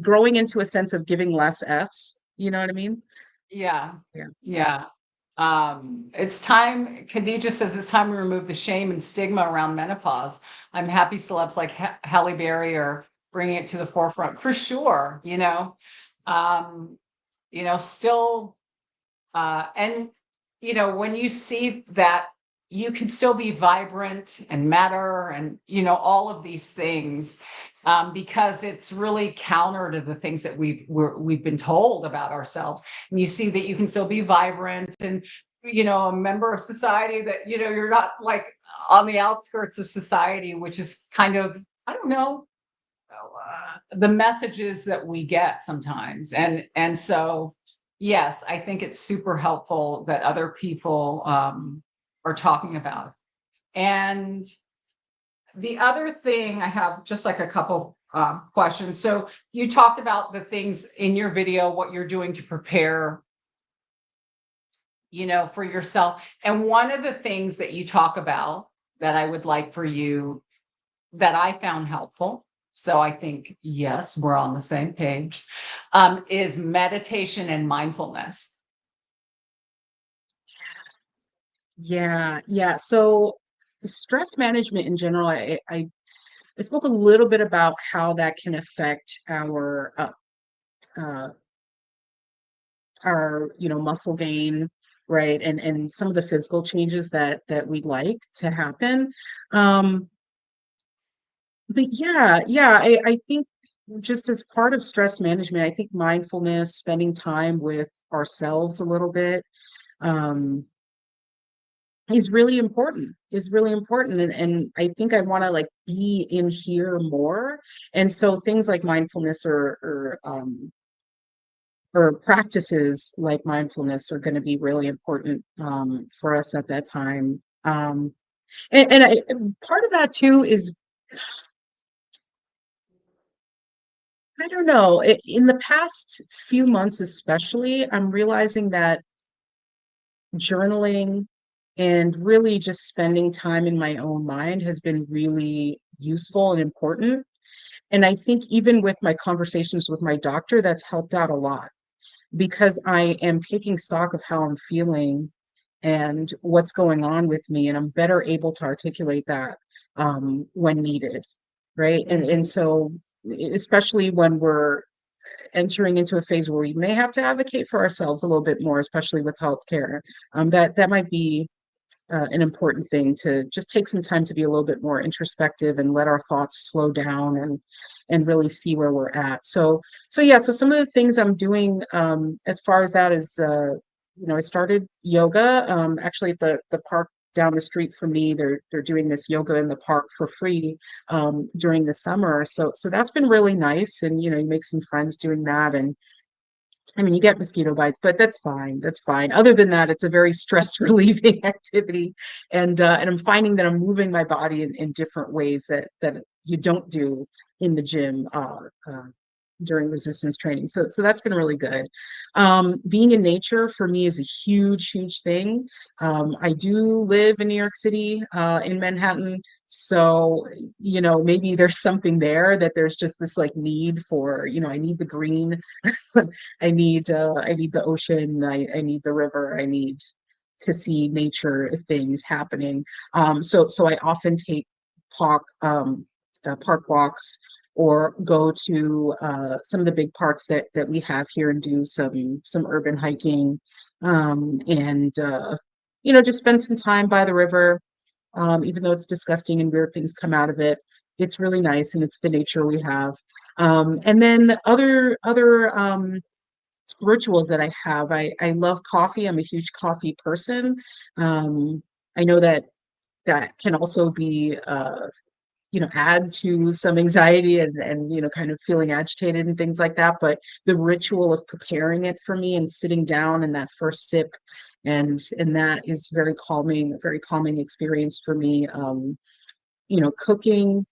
growing into a sense of giving less Fs. You know what I mean? Yeah. Yeah. Yeah. It's time, Khadija says it's time to remove the shame and stigma around menopause. I'm happy celebs like Halle Berry are bringing it to the forefront for sure, um, still, and, when you see that you can still be vibrant and matter and, all of these things, because it's really counter to the things that we've been told about ourselves. And you see that you can still be vibrant and, a member of society that, you're not like on the outskirts of society, which is kind of, I don't know, the messages that we get sometimes. And so, yes, I think it's super helpful that other people are talking about it. And the other thing, I have just like a couple questions. So you talked about the things in your video, what you're doing to prepare, for yourself. And one of the things that you talk about that I would like for you, that I found helpful, so I think, yes, we're on the same page, is meditation and mindfulness. Yeah. Yeah. So stress management in general, I spoke a little bit about how that can affect uh, our muscle gain, right, and some of the physical changes that we'd like to happen. Um, but yeah, I think just as part of stress management, I think mindfulness, spending time with ourselves a little bit, um, is really important. And I think I want to like be in here more. And so things like mindfulness or practices like mindfulness are going to be really important for us at that time. And part of that too is, I don't know, in the past few months, especially, I'm realizing that journaling and really just spending time in my own mind has been really useful and important. And I think even with my conversations with my doctor, that's helped out a lot because I am taking stock of how I'm feeling and what's going on with me, and I'm better able to articulate that when needed, right? And so, especially when we're entering into a phase where we may have to advocate for ourselves a little bit more, especially with healthcare, that might be an important thing to just take some time to be a little bit more introspective and let our thoughts slow down and really see where we're at. So yeah, so some of the things I'm doing as far as that is I started yoga actually at the park down the street from me. They're doing this yoga in the park for free during the summer. So that's been really nice. And you make some friends doing that. And I mean, you get mosquito bites, but that's fine. That's fine. Other than that, it's a very stress relieving activity, and I'm finding that I'm moving my body in different ways that you don't do in the gym during resistance training. So that's been really good. Being in nature for me is a huge, huge thing. I do live in New York City, in Manhattan. So, maybe there's something there that there's just this like need for, I need the green. I need the ocean. I need the river. I need to see nature things happening. So I often take talk park walks, or go to some of the big parks that we have here and do some urban hiking, and just spend some time by the river. Even though it's disgusting and weird things come out of it, it's really nice and it's the nature we have. And then other rituals that I have. I love coffee. I'm a huge coffee person. Um, I know that can also be add to some anxiety and kind of feeling agitated and things like that. But the ritual of preparing it for me and sitting down and that first sip and that is a very calming experience for me. Cooking,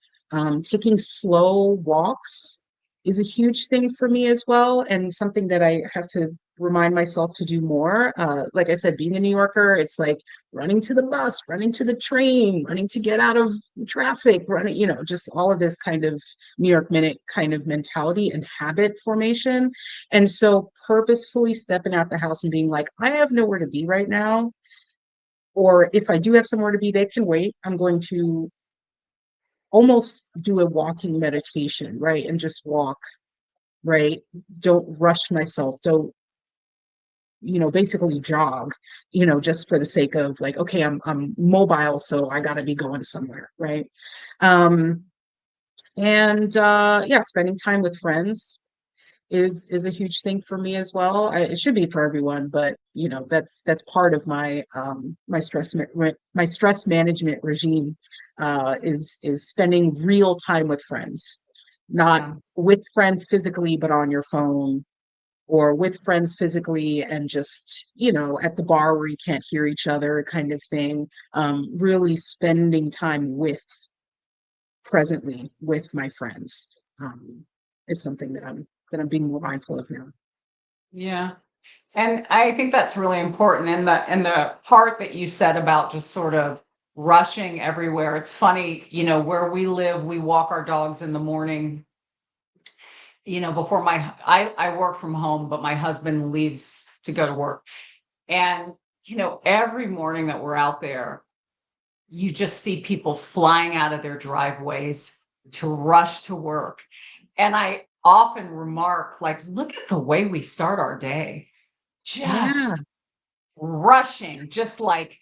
taking slow walks is a huge thing for me as well, and something that I have to remind myself to do more. Like I said, being a New Yorker, it's like running to the bus, running to the train, running to get out of traffic, running, just all of this kind of New York minute kind of mentality and habit formation. And so purposefully stepping out the house and being like, I have nowhere to be right now. Or if I do have somewhere to be, they can wait. I'm going to almost do a walking meditation, right? And just walk, right? Don't rush myself. Don't, basically jog, just for the sake of like, okay, I'm mobile, so I gotta be going somewhere, right? Um, and yeah, spending time with friends is a huge thing for me as well. It should be for everyone, but that's part of my my stress management regime, is spending real time with friends, not Yeah. with friends physically, but on your phone, or with friends physically and just at the bar where you can't hear each other kind of thing. Really spending time presently with my friends, is something that I'm being more mindful of now. Yeah. And I think that's really important. And the part that you said about just sort of rushing everywhere. It's funny, where we live, we walk our dogs in the morning, before I work from home, but my husband leaves to go to work. And, every morning that we're out there, you just see people flying out of their driveways to rush to work. And I often remark, like, look at the way we start our day. Yeah. Just rushing, just like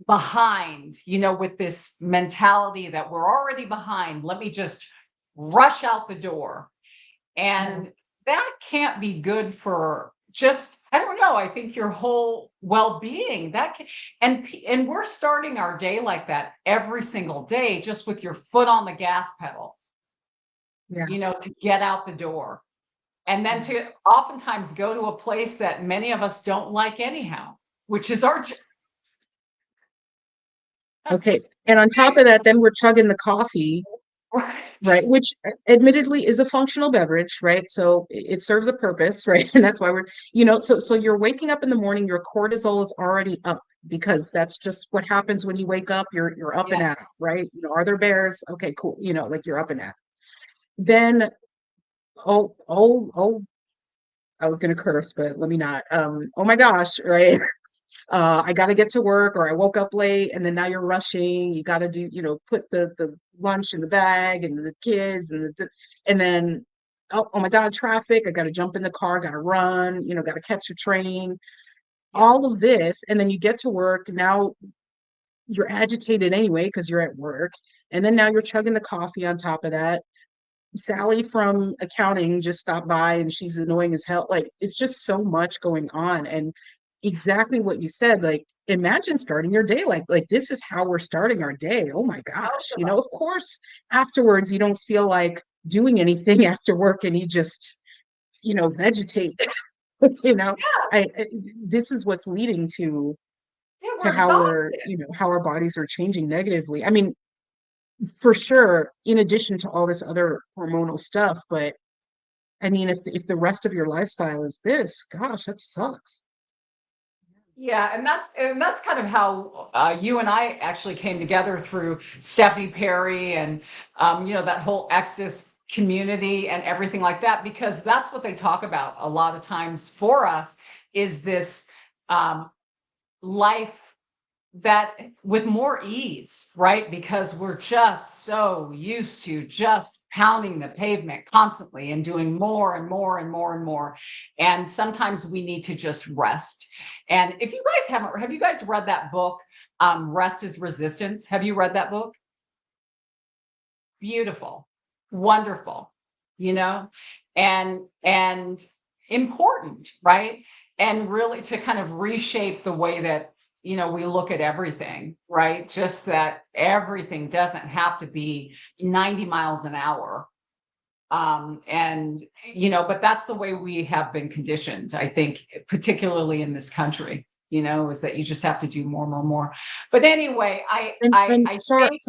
behind, with this mentality that we're already behind. Let me just rush out the door. Yeah. And that can't be good for just, I don't know, I think your whole well-being. And we're starting our day like that every single day, just with your foot on the gas pedal, Yeah. to get out the door. And then to oftentimes go to a place that many of us don't like anyhow, which is our Okay. And on top of that, then we're chugging the coffee, right. right? Which admittedly is a functional beverage, right? So it serves a purpose, right? And that's why so you're waking up in the morning, your cortisol is already up because that's just what happens when you wake up. You're up and at 'em, Yes. right? Are there bears? Okay, cool. Like you're up and at 'em. Then, oh, I was gonna curse, but let me not. Oh my gosh, right? I got to get to work, or I woke up late, and then now you're rushing. You got to do, put the lunch in the bag and the kids and then oh my God, traffic. I got to jump in the car, got to run, got to catch a train. Yep. All of this, and then you get to work. Now you're agitated anyway because you're at work, and then now you're chugging the coffee on top of that. Sally from accounting just stopped by and she's annoying as hell. Like it's just so much going on. And exactly what you said, like imagine starting your day like this is how we're starting our day. Oh my Most gosh. of Of us. course, afterwards you don't feel like doing anything after work and you just, vegetate. you know, Yeah. this is what's leading Yeah, to we're how we're, exhausted. how our bodies are changing negatively. I mean, for sure, in addition to all this other hormonal stuff, but I mean, if the rest of your lifestyle is this, gosh, that sucks. Yeah, and that's kind of how you and I actually came together through Stephanie Perry and that whole Exodus community and everything like that, because that's what they talk about a lot of times for us is this um, life. that with more ease, right? Because we're just so used to just pounding the pavement constantly and doing more and more and more and more. And sometimes we need to just rest. And if you guys have you guys read that book, Rest is Resistance? Have you read that book? Beautiful, wonderful, you know, and important, right? And really to kind of reshape the way that, we look at everything, right? Just that everything doesn't have to be 90 miles an hour. And but that's the way we have been conditioned, I think, particularly in this country, is that you just have to do more, more, more. But anyway, And I sorry, think.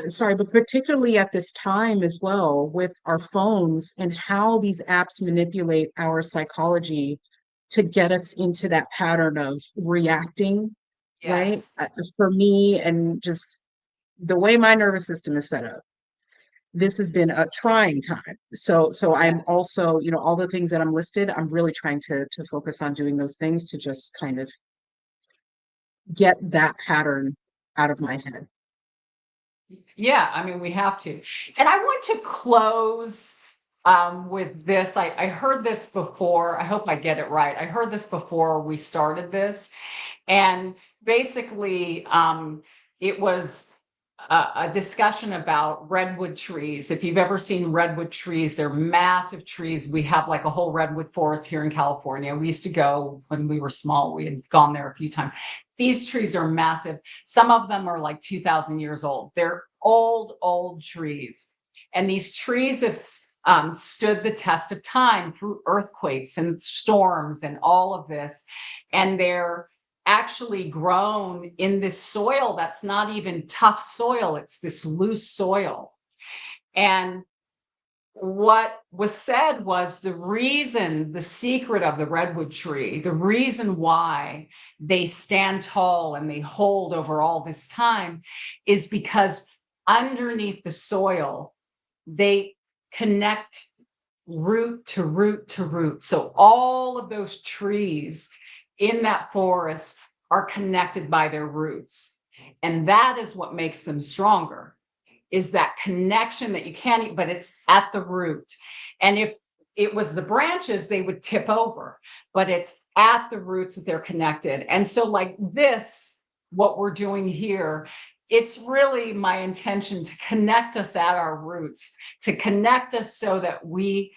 sorry, but particularly at this time as well with our phones and how these apps manipulate our psychology to get us into that pattern of reacting, right? Yes. For me, and just the way my nervous system is set up, this has been a trying time. So I'm Yes. also, all the things that I'm listed, I'm really trying to focus on doing those things to just kind of get that pattern out of my head. Yeah, I mean, we have to. And I want to close with this. I heard this before. I hope I get it right. I heard this before we started this. And basically, it was a discussion about redwood trees. If you've ever seen redwood trees, they're massive trees. We have like a whole redwood forest here in California. We used to go when we were small. We had gone there a few times. These trees are massive. Some of them are like 2,000 years old. They're old, old trees. And these trees have stood the test of time through earthquakes and storms and all of this. And they're actually grown in this soil that's not even tough soil. It's this loose soil. And what was said was the secret of the redwood tree, the reason why they stand tall and they hold over all this time is because underneath the soil, they connect root to root to root. So all of those trees in that forest are connected by their roots. And that is what makes them stronger, is that connection that you can't, but it's at the root. And if it was the branches, they would tip over, but it's at the roots that they're connected. And so like this, what we're doing here, it's really my intention to connect us at our roots, to connect us so that we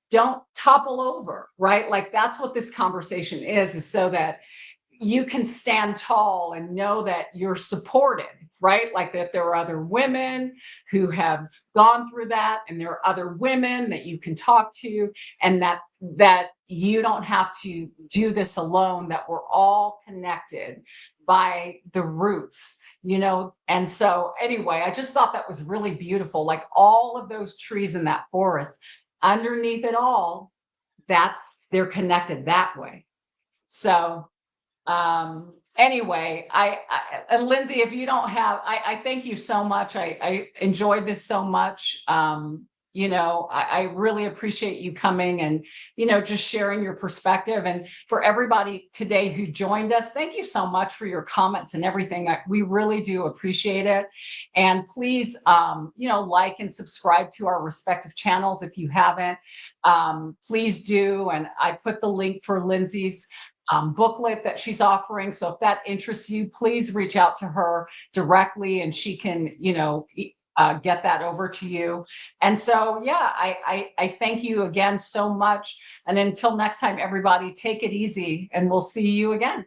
don't topple over, right? Like that's what this conversation is so that you can stand tall and know that you're supported, right? Like that there are other women who have gone through that, and there are other women that you can talk to, and that you don't have to do this alone, that we're all connected by the roots, And so anyway, I just thought that was really beautiful. Like all of those trees in that forest, underneath it all, they're connected that way. So anyway, and Lindsay, if you don't have, I thank you so much. I enjoyed this so much. I really appreciate you coming and, just sharing your perspective. And for everybody today who joined us, thank you so much for your comments and everything. We really do appreciate it. And please, like and subscribe to our respective channels if you haven't. Please do. And I put the link for Lindsay's booklet that she's offering. So if that interests you, please reach out to her directly and she can, get that over to you. And so, yeah, I thank you again so much. And until next time, everybody, take it easy and we'll see you again.